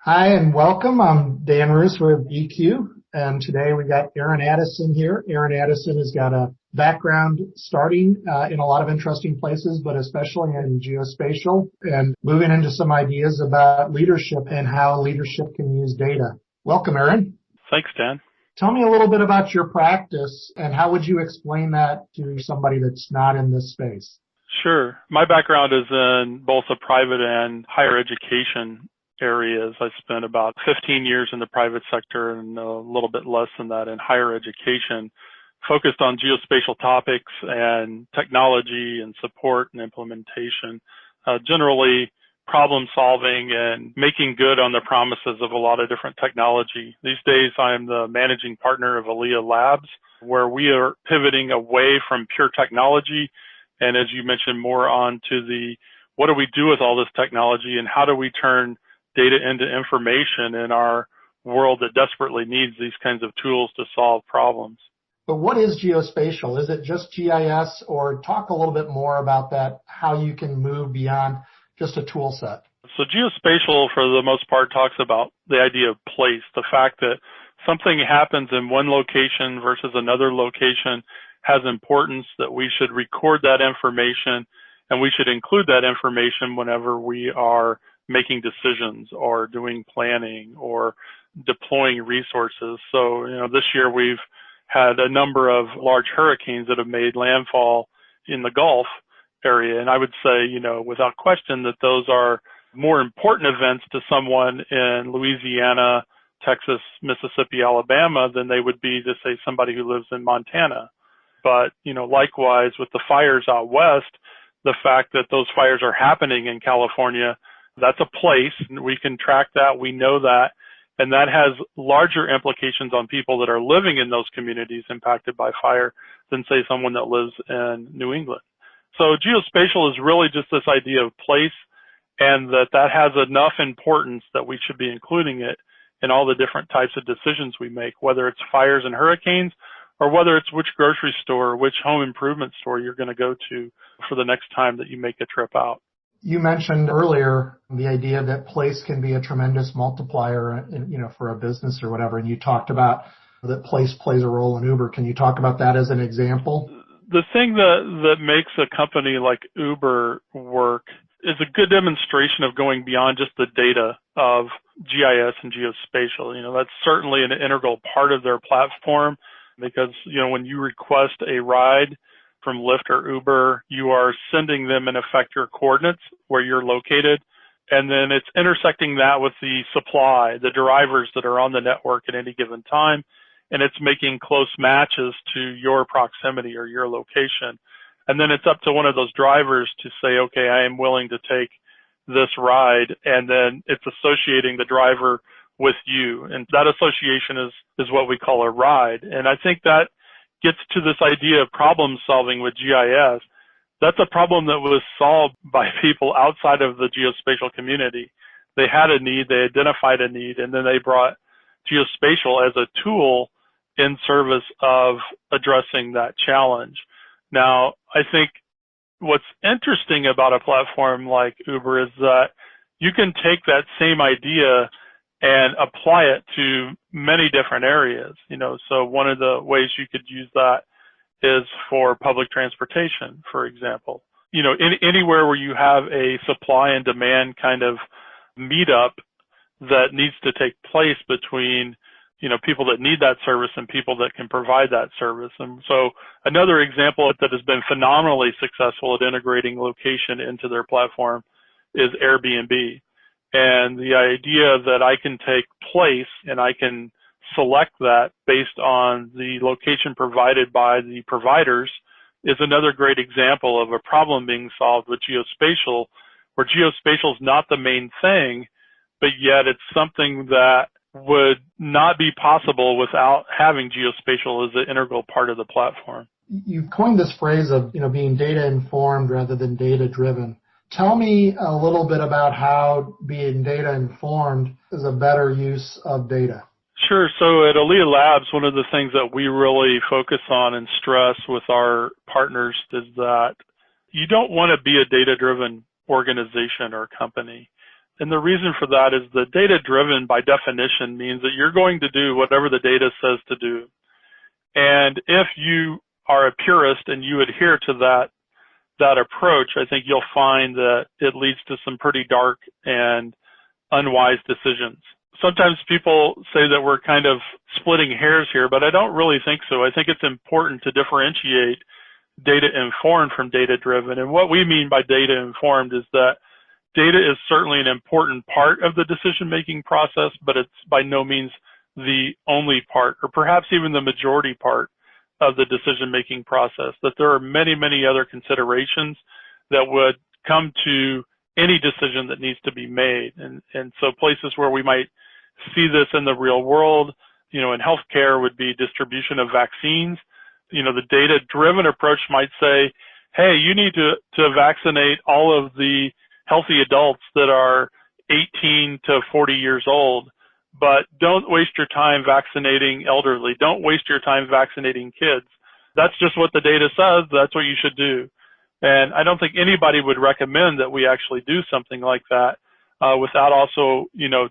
Hi and welcome. I'm Dan Reus with EQ, and today we got Addison here. Addison has got a background starting in a lot of interesting places, but especially in geospatial, and moving into some ideas about leadership and how leadership can use data. Welcome, Aaron. Thanks, Dan. Tell me a little bit about your practice and how would you explain that to somebody that's not in this space? Sure. My background is in both the private and higher education areas. I spent about 15 years in the private sector and a little bit less than that in higher education, focused on geospatial topics and technology and support and implementation, generally problem solving and making good on the promises of a lot of different technology. These days, I'm the managing partner of Alia Labs, where we are pivoting away from pure technology and, as you mentioned, more on to the what do we do with all this technology and how do we turn data into information in our world that desperately needs these kinds of tools to solve problems. But what is geospatial? Is it just GIS, or talk a little bit more about that, how you can move beyond just a tool set? So geospatial, for the most part, talks about the idea of place, the fact that something happens in one location versus another location has importance, that we should record that information, and we should include that information whenever we are making decisions or doing planning or deploying resources. So, this year we've had a number of large hurricanes that have made landfall in the Gulf area. And I would say, without question, that those are more important events to someone in Louisiana, Texas, Mississippi, Alabama than they would be to, say, somebody who lives in Montana. But, likewise with the fires out west, the fact that those fires are happening in California, that's a place. We can track that. We know that. And that has larger implications on people that are living in those communities impacted by fire than, say, someone that lives in New England. So geospatial is really just this idea of place, and that has enough importance that we should be including it in all the different types of decisions we make, whether it's fires and hurricanes or whether it's which grocery store or which home improvement store you're going to go to for the next time that you make a trip out. You mentioned earlier the idea that place can be a tremendous multiplier, for a business or whatever, and you talked about that place plays a role in Uber. Can you talk about that as an example? The thing that makes a company like Uber work is a good demonstration of going beyond just the data of GIS and geospatial. That's certainly an integral part of their platform because, when you request a ride from Lyft or Uber, you are sending them, in effect, your coordinates where you're located, and then it's intersecting that with the supply, the drivers that are on the network at any given time, and it's making close matches to your proximity or your location. And then it's up to one of those drivers to say, okay, I am willing to take this ride, and then it's associating the driver with you. And that association is what we call a ride. And I think that gets to this idea of problem solving with GIS. That's a problem that was solved by people outside of the geospatial community. They had a need, they identified a need, and then they brought geospatial as a tool in service of addressing that challenge. Now, I think what's interesting about a platform like Uber is that you can take that same idea and apply it to many different areas. So one of the ways you could use that is for public transportation, for example. Anywhere where you have a supply and demand kind of meetup that needs to take place between, people that need that service and people that can provide that service. And so another example that has been phenomenally successful at integrating location into their platform is Airbnb. And the idea that I can take place and I can select that based on the location provided by the providers is another great example of a problem being solved with geospatial, where geospatial is not the main thing, but yet it's something that would not be possible without having geospatial as an integral part of the platform. You've coined this phrase of, being data informed rather than data driven. Tell me a little bit about how being data informed is a better use of data. Sure. So at Alia Labs, one of the things that we really focus on and stress with our partners is that you don't want to be a data-driven organization or company. And the reason for that is the data-driven, by definition, means that you're going to do whatever the data says to do. And if you are a purist and you adhere to that approach, I think you'll find that it leads to some pretty dark and unwise decisions. Sometimes people say that we're kind of splitting hairs here, but I don't really think so. I think it's important to differentiate data-informed from data-driven. And what we mean by data-informed is that data is certainly an important part of the decision-making process, but it's by no means the only part, or perhaps even the majority part of the decision-making process, that there are many, many other considerations that would come to any decision that needs to be made. And so places where we might see this in the real world, in healthcare would be distribution of vaccines. The data-driven approach might say, hey, you need to vaccinate all of the healthy adults that are 18 to 40 years old, but don't waste your time vaccinating elderly. Don't waste your time vaccinating kids. That's just what the data says. That's what you should do. And I don't think anybody would recommend that we actually do something like that without also,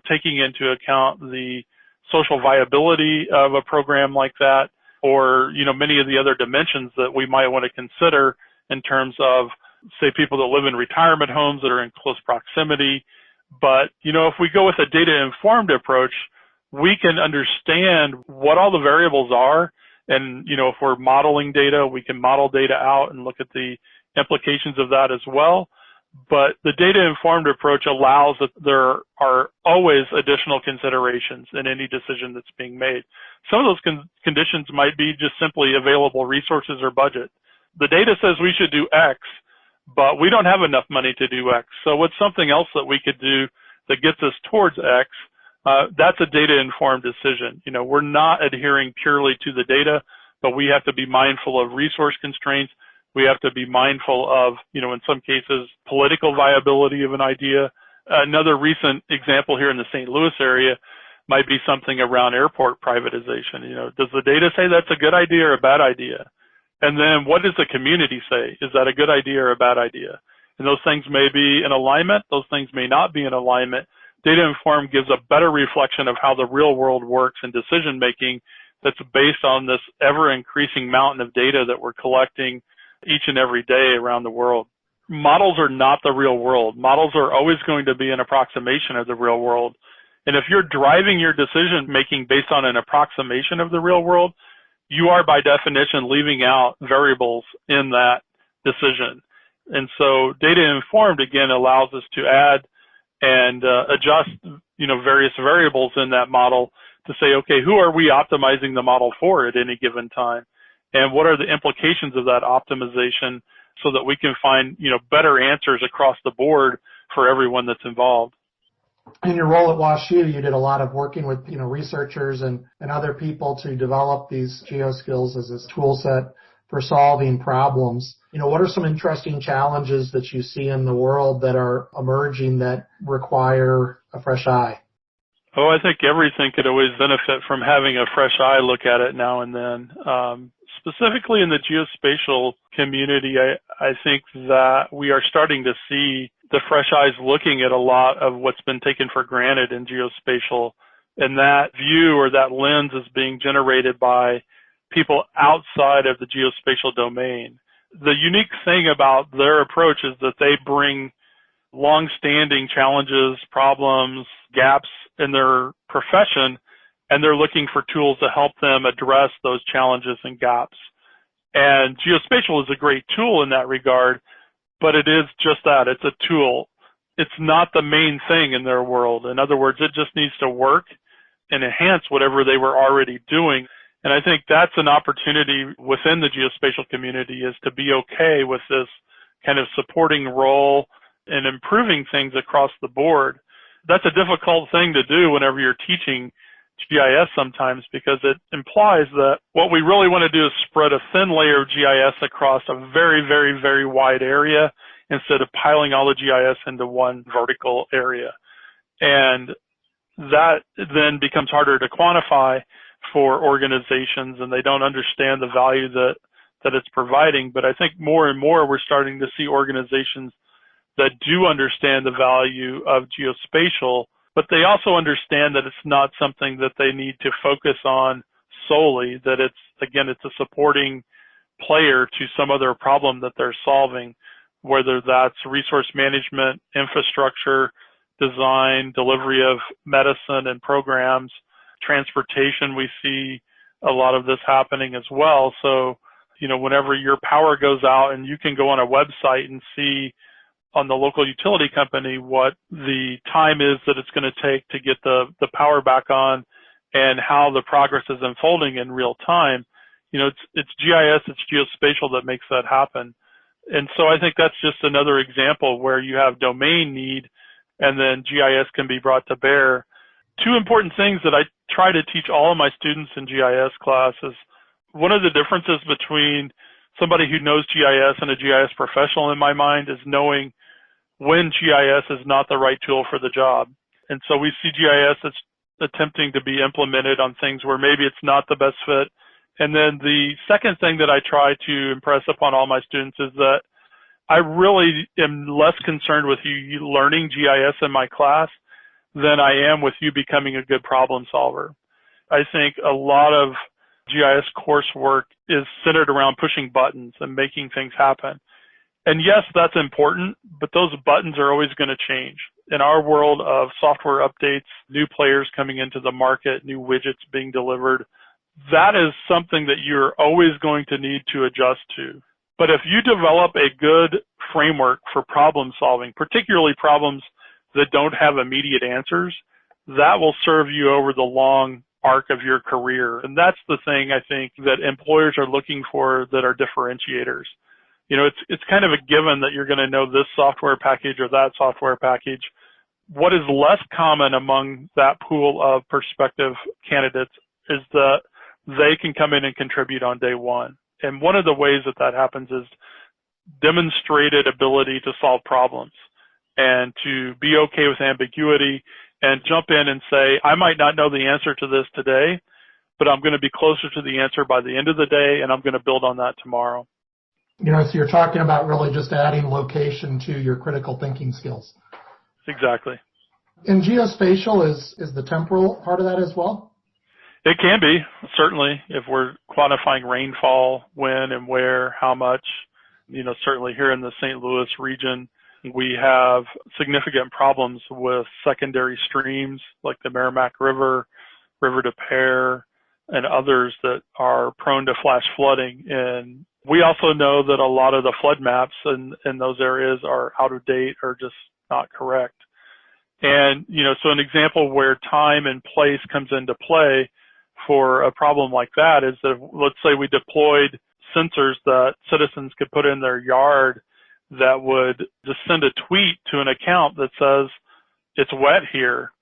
taking into account the social viability of a program like that, or, many of the other dimensions that we might want to consider in terms of, say, people that live in retirement homes that are in close proximity. But, if we go with a data-informed approach, we can understand what all the variables are. And, if we're modeling data, we can model data out and look at the implications of that as well. But the data-informed approach allows that there are always additional considerations in any decision that's being made. Some of those conditions might be just simply available resources or budget. The data says we should do X, but we don't have enough money to do X. So what's something else that we could do that gets us towards X? That's a data-informed decision. We're not adhering purely to the data, but we have to be mindful of resource constraints. We have to be mindful of, in some cases, political viability of an idea. Another recent example here in the St. Louis area might be something around airport privatization. Does the data say that's a good idea or a bad idea? And then what does the community say? Is that a good idea or a bad idea? And those things may be in alignment. Those things may not be in alignment. Data-informed gives a better reflection of how the real world works in decision-making that's based on this ever-increasing mountain of data that we're collecting each and every day around the world. Models are not the real world. Models are always going to be an approximation of the real world. And if you're driving your decision-making based on an approximation of the real world, you are by definition leaving out variables in that decision. And so data-informed, again, allows us to add and adjust, various variables in that model to say, okay, who are we optimizing the model for at any given time? And what are the implications of that optimization so that we can find, better answers across the board for everyone that's involved? In your role at WashU, you did a lot of working with, researchers and other people to develop these geoskills as a tool set for solving problems. What are some interesting challenges that you see in the world that are emerging that require a fresh eye? Oh, I think everything could always benefit from having a fresh eye look at it now and then. Specifically in the geospatial community, I think that we are starting to see the fresh eyes looking at a lot of what's been taken for granted in geospatial, and that view or that lens is being generated by people outside of the geospatial domain. The unique thing about their approach is that they bring long-standing challenges, problems, gaps in their profession, and they're looking for tools to help them address those challenges and gaps. And geospatial is a great tool in that regard, but it is just that. It's a tool. It's not the main thing in their world. In other words, it just needs to work and enhance whatever they were already doing. And I think that's an opportunity within the geospatial community, is to be okay with this kind of supporting role and improving things across the board. That's a difficult thing to do whenever you're teaching GIS sometimes, because it implies that what we really want to do is spread a thin layer of GIS across a very, very, very wide area instead of piling all the GIS into one vertical area. And that then becomes harder to quantify for organizations, and they don't understand the value that it's providing. But I think more and more we're starting to see organizations that do understand the value of geospatial, but they also understand that it's not something that they need to focus on solely, that it's a supporting player to some other problem that they're solving, whether that's resource management, infrastructure, design, delivery of medicine and programs, transportation. We see a lot of this happening as well. So, whenever your power goes out and you can go on a website and see on the local utility company what the time is that it's going to take to get the power back on and how the progress is unfolding in real time, it's GIS, it's geospatial that makes that happen. And so I think that's just another example where you have domain need and then GIS can be brought to bear. Two important things that I try to teach all of my students in GIS class is one of the differences between somebody who knows GIS and a GIS professional in my mind is knowing when GIS is not the right tool for the job. And so we see GIS as attempting to be implemented on things where maybe it's not the best fit. And then the second thing that I try to impress upon all my students is that I really am less concerned with you learning GIS in my class than I am with you becoming a good problem solver. I think a lot of GIS coursework is centered around pushing buttons and making things happen. And yes, that's important, but those buttons are always going to change. In our world of software updates, new players coming into the market, new widgets being delivered, that is something that you're always going to need to adjust to. But if you develop a good framework for problem solving, particularly problems that don't have immediate answers, that will serve you over the long arc of your career. And that's the thing I think that employers are looking for that are differentiators. It's kind of a given that you're going to know this software package or that software package. What is less common among that pool of prospective candidates is that they can come in and contribute on day one. And one of the ways that happens is demonstrated ability to solve problems and to be okay with ambiguity and jump in and say, I might not know the answer to this today, but I'm going to be closer to the answer by the end of the day, and I'm going to build on that tomorrow. So you're talking about really just adding location to your critical thinking skills. Exactly. And geospatial is the temporal part of that as well? It can be, certainly, if we're quantifying rainfall, when and where, how much. Certainly here in the St. Louis region, we have significant problems with secondary streams like the Merrimack River, River des Peres, and others that are prone to flash flooding. And we also know that a lot of the flood maps in those areas are out of date or just not correct. And, so an example where time and place comes into play for a problem like that is that, let's say we deployed sensors that citizens could put in their yard that would just send a tweet to an account that says, it's wet here.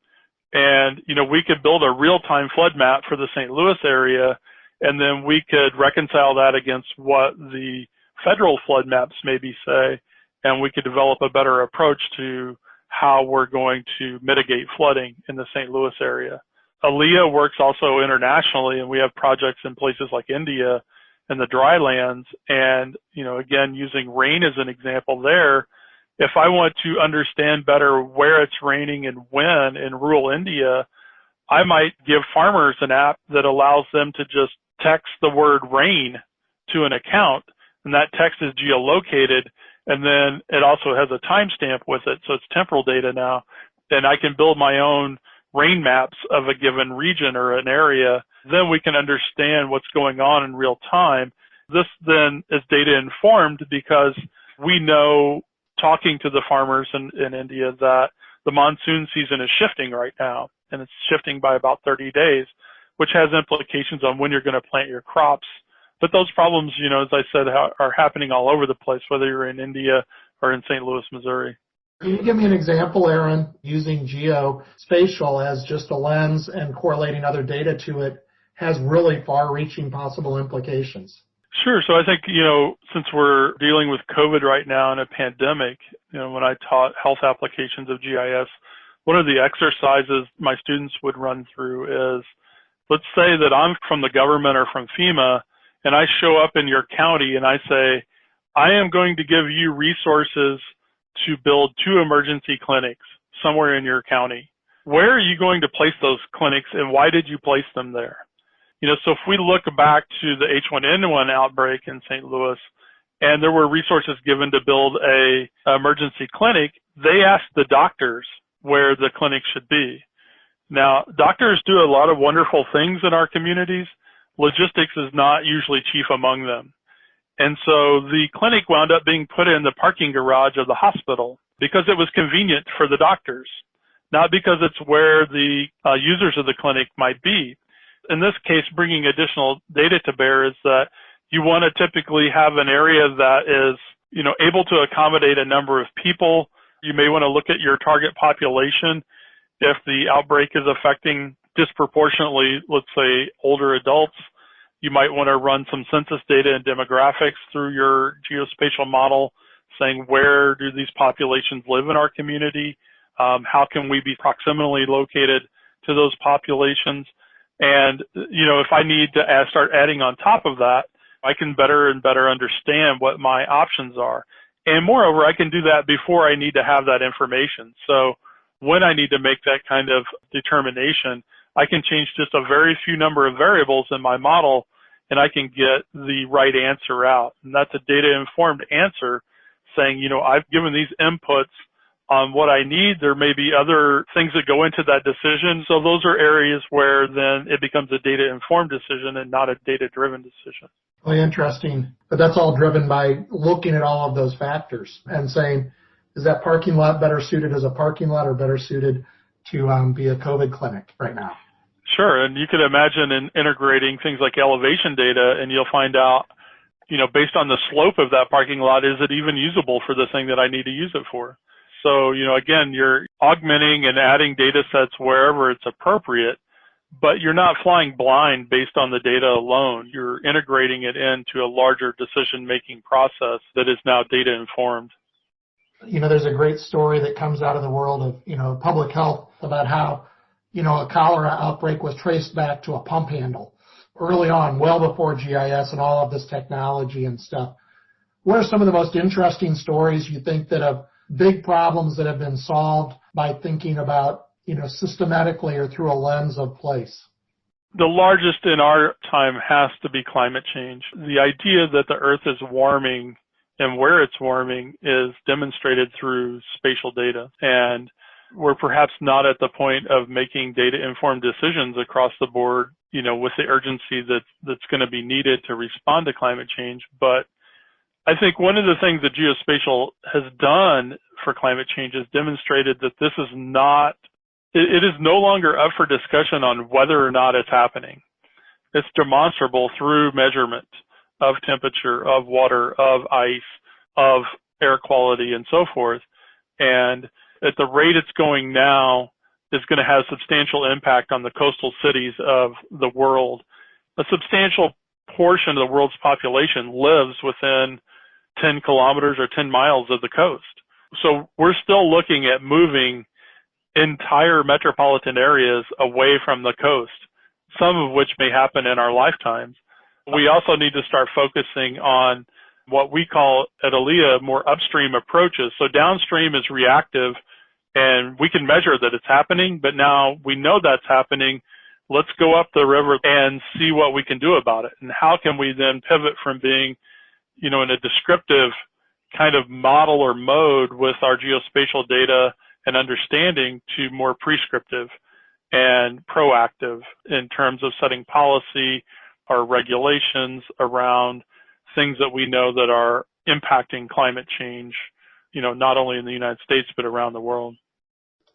And, we could build a real-time flood map for the St. Louis area, and then we could reconcile that against what the federal flood maps maybe say, and we could develop a better approach to how we're going to mitigate flooding in the St. Louis area. Alia works also internationally, and we have projects in places like India and the dry lands. And, again, using rain as an example there, if I want to understand better where it's raining and when in rural India, I might give farmers an app that allows them to just text the word rain to an account, and that text is geolocated, and then it also has a timestamp with it, so it's temporal data now. Then I can build my own rain maps of a given region or an area. Then we can understand what's going on in real time. This then is data informed because we know, talking to the farmers in India, that the monsoon season is shifting right now, and it's shifting by about 30 days, which has implications on when you're going to plant your crops. But those problems, as I said, are happening all over the place, whether you're in India or in St. Louis, Missouri. Can you give me an example, Aaron, using geospatial as just a lens and correlating other data to it has really far-reaching possible implications? Sure. So I think, since we're dealing with COVID right now and a pandemic, when I taught health applications of GIS, one of the exercises my students would run through is, let's say that I'm from the government or from FEMA, and I show up in your county and I say, I am going to give you resources to build 2 emergency clinics somewhere in your county. Where are you going to place those clinics, and why did you place them there? So if we look back to the H1N1 outbreak in St. Louis, and there were resources given to build a emergency clinic, they asked the doctors where the clinic should be. Now, doctors do a lot of wonderful things in our communities. Logistics is not usually chief among them. And so the clinic wound up being put in the parking garage of the hospital because it was convenient for the doctors, not because it's where the users of the clinic might be. In this case, bringing additional data to bear is that you want to typically have an area that is, able to accommodate a number of people. You may want to look at your target population. If the outbreak is affecting disproportionately, let's say, older adults, you might want to run some census data and demographics through your geospatial model, saying where do these populations live in our community? How can we be proximally located to those populations? And, if I need to start adding on top of that, I can better and better understand what my options are. And moreover, I can do that before I need to have that information. So when I need to make that kind of determination, I can change just a very few number of variables in my model, and I can get the right answer out. And that's a data-informed answer saying, I've given these inputs on what I need. There may be other things that go into that decision. So those are areas where then it becomes a data-informed decision and not a data-driven decision. Really interesting. But that's all driven by looking at all of those factors and saying, is that parking lot better suited as a parking lot or better suited to be a COVID clinic right now? Sure. And you could imagine in integrating things like elevation data, and you'll find out, based on the slope of that parking lot, is it even usable for the thing that I need to use it for? So, again, you're augmenting and adding data sets wherever it's appropriate, but you're not flying blind based on the data alone. You're integrating it into a larger decision-making process that is now data-informed. There's a great story that comes out of the world of, public health about how, a cholera outbreak was traced back to a pump handle early on, well before GIS and all of this technology and stuff. What are some of the most interesting stories you think that have big problems that have been solved by thinking about, systematically or through a lens of place? The largest in our time has to be climate change. The idea that the Earth is warming and where it's warming is demonstrated through spatial data. And we're perhaps not at the point of making data-informed decisions across the board, with the urgency that's going to be needed to respond to climate change. But I think one of the things that geospatial has done for climate change is demonstrated that this is not, it is no longer up for discussion on whether or not it's happening. It's demonstrable through measurement of temperature, of water, of ice, of air quality, and so forth. And at the rate it's going now is going to have substantial impact on the coastal cities of the world. A substantial portion of the world's population lives within 10 kilometers or 10 miles of the coast. So we're still looking at moving entire metropolitan areas away from the coast, some of which may happen in our lifetimes. We also need to start focusing on what we call at Alia more upstream approaches. So downstream is reactive, and we can measure that it's happening, but now we know that's happening. Let's go up the river and see what we can do about it. And how can we then pivot from being, in a descriptive kind of model or mode with our geospatial data and understanding to more prescriptive and proactive in terms of setting policy or regulations around things that we know that are impacting climate change, not only in the United States, but around the world.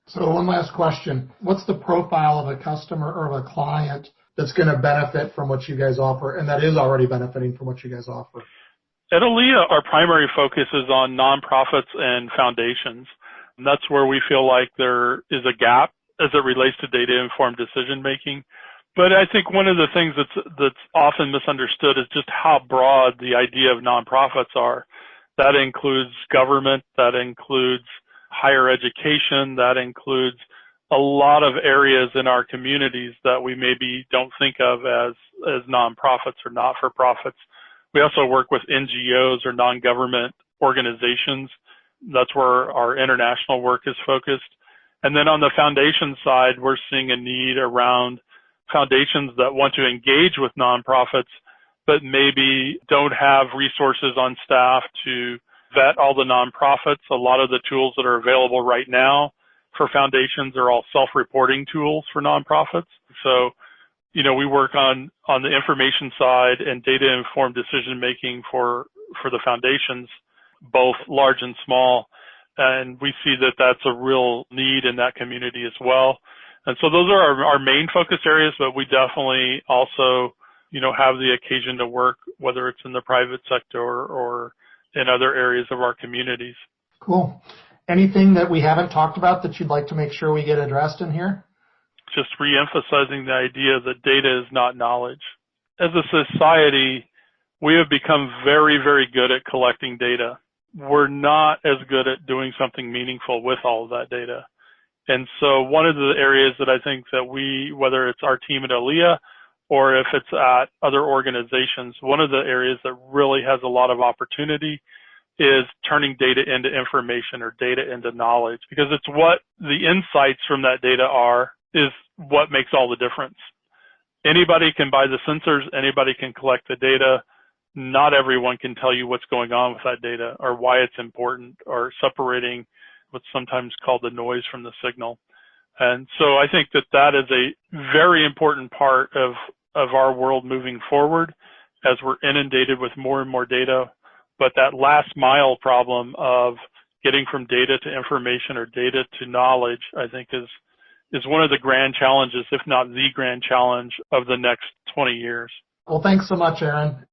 So one last question. What's the profile of a customer or of a client that's going to benefit from what you guys offer and that is already benefiting from what you guys offer? At Alia, our primary focus is on nonprofits and foundations. And that's where we feel like there is a gap as it relates to data-informed decision-making. But I think one of the things that's often misunderstood is just how broad the idea of nonprofits are. That includes government, that includes higher education, that includes a lot of areas in our communities that we maybe don't think of as nonprofits or not-for-profits. We also work with NGOs or non-government organizations That's where our international work is focused. And then on the foundation side, we're seeing a need around foundations that want to engage with nonprofits, but maybe don't have resources on staff to vet all the nonprofits. A lot of the tools that are available right now for foundations are all self-reporting tools for nonprofits. So, we work on the information side and data-informed decision-making for the foundations, both large and small. And we see that that's a real need in that community as well. And so those are our main focus areas, but we definitely also, have the occasion to work, whether it's in the private sector or in other areas of our communities. Cool. Anything that we haven't talked about that you'd like to make sure we get addressed in here? Just re-emphasizing the idea that data is not knowledge. As a society, we have become very, very good at collecting data. We're not as good at doing something meaningful with all of that data. And so one of the areas that I think that whether it's our team at Alia or if it's at other organizations, one of the areas that really has a lot of opportunity is turning data into information or data into knowledge, because it's what the insights from that data is what makes all the difference. Anybody can buy the sensors, anybody can collect the data. Not everyone can tell you what's going on with that data or why it's important, or separating what's sometimes called the noise from the signal. And so I think that is a very important part of our world moving forward as we're inundated with more and more data. But that last mile problem of getting from data to information or data to knowledge, I think is one of the grand challenges, if not the grand challenge of the next 20 years. Well, thanks so much, Aaron.